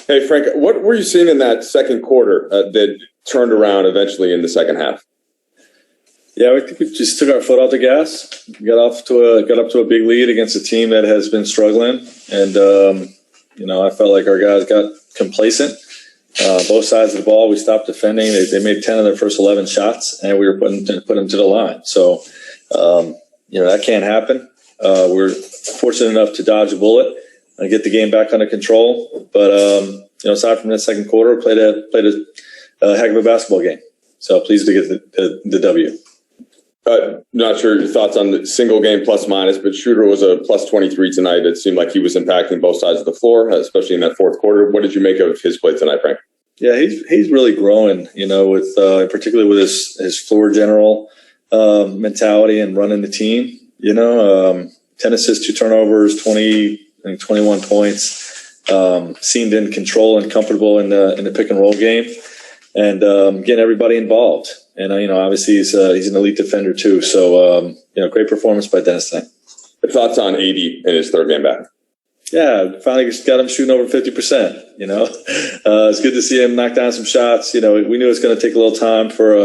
Hey, Frank, what were you seeing in that second quarter that turned around eventually in the second half? Yeah, I think we just took our foot off the gas. Got up to a big lead against a team that has been struggling, and I felt like our guys got complacent. Both sides of the ball, we stopped defending. They made 10 of their first 11 shots, and we were putting them to the line. So, that can't happen. We're fortunate enough to dodge a bullet and get the game back under control. But aside from that second quarter, played a heck of a basketball game. So pleased to get the W. Not sure your thoughts on the single game plus minus, but Schroeder was a plus 23 tonight. It seemed like he was impacting both sides of the floor, especially in that fourth quarter. What did you make of his play tonight, Frank? Yeah, he's really growing, with particularly with his floor general mentality and running the team. 10 assists, 2 turnovers, 21 points. Seemed in control and comfortable in the pick and roll game, and getting everybody involved. And obviously he's an elite defender too. So great performance by Dennis tonight. Thoughts on AD in his third game back? Yeah, finally got him shooting over 50%. It's good to see him knock down some shots. We knew it was going to take a little time for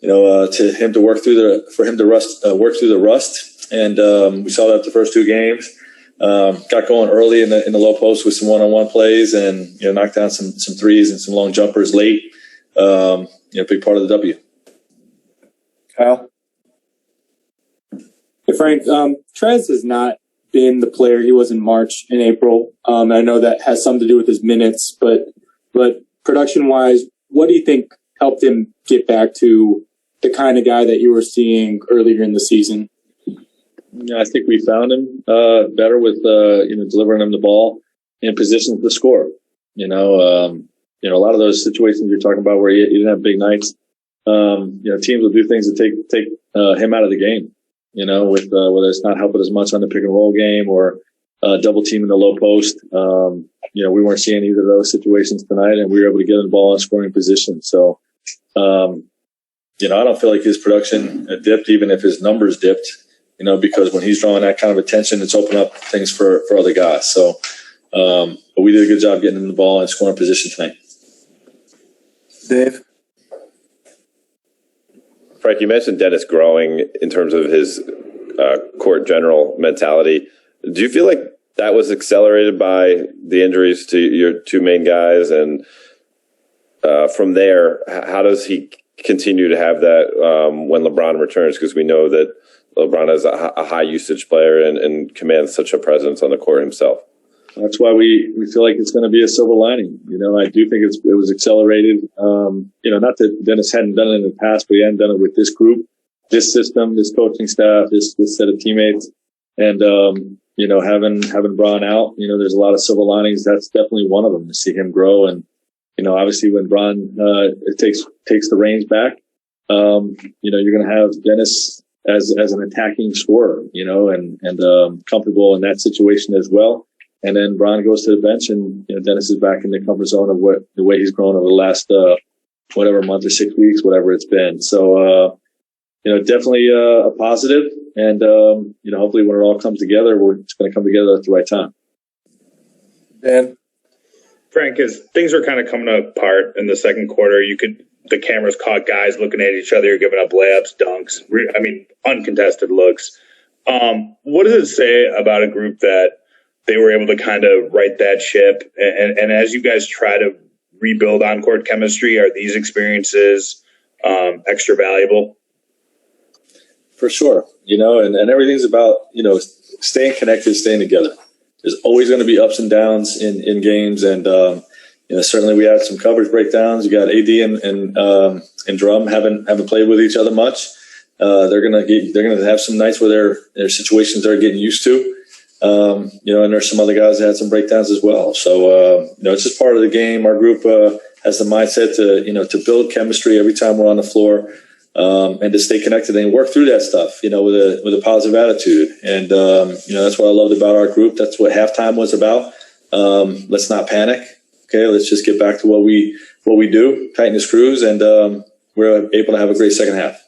him to work through the rust, and we saw that the first 2 games. Got going early in the low post with some one-on-one plays, and knocked down some threes and some long jumpers late. Big part of the W. Kyle? Hey, Frank, Trez has not been the player he was in March and April. I know that has something to do with his minutes, but production-wise, what do you think helped him get back to the kind of guy that you were seeing earlier in the season? Yeah, I think we found him better with delivering him the ball in positions to score. A lot of those situations you're talking about where you didn't have big nights, teams will do things to take him out of the game, with whether it's not helping as much on the pick and roll game or double team in the low post. We weren't seeing either of those situations tonight, and we were able to get him the ball in scoring position. So, I don't feel like his production dipped, even if his numbers dipped, because when he's drawing that kind of attention, it's opened up things for other guys. So, but we did a good job getting him the ball in scoring position tonight. Dave? Frank, you mentioned Dennis growing in terms of his court general mentality. Do you feel like that was accelerated by the injuries to your 2 main guys? And from there, how does he continue to have that when LeBron returns? Because we know that LeBron is a high usage player and commands such a presence on the court himself. That's why we feel like it's going to be a silver lining. I do think it was accelerated. Not that Dennis hadn't done it in the past, but he hadn't done it with this group, this system, this coaching staff, this set of teammates. And, having Bron out, there's a lot of silver linings. That's definitely one of them, to see him grow. And, obviously when Bron takes the reins back, you're going to have Dennis as an attacking scorer, and comfortable in that situation as well. And then Bron goes to the bench, and Dennis is back in the comfort zone of the way he's grown over the last month or 6 weeks, whatever it's been. So definitely a positive, and hopefully when it all comes together, it's going to come together at the right time. Dan? Frank, as things are kind of coming apart in the second quarter, the cameras caught guys looking at each other, giving up layups, dunks. Uncontested looks. What does it say about a group that they were able to kind of right that ship? And as you guys try to rebuild on-court chemistry, are these experiences extra valuable? For sure. And everything's about, staying connected, staying together. There's always going to be ups and downs in games. And, certainly we had some coverage breakdowns. You got AD and Drum haven't played with each other much. They're going to have some nights where their situations they're getting used to. And there's some other guys that had some breakdowns as well. So, it's just part of the game. Our group has the mindset to build chemistry every time we're on the floor, and to stay connected and work through that stuff, with a positive attitude. And, that's what I loved about our group. That's what halftime was about. Let's not panic. Okay. Let's just get back to what we do, tighten the screws, and we're able to have a great second half.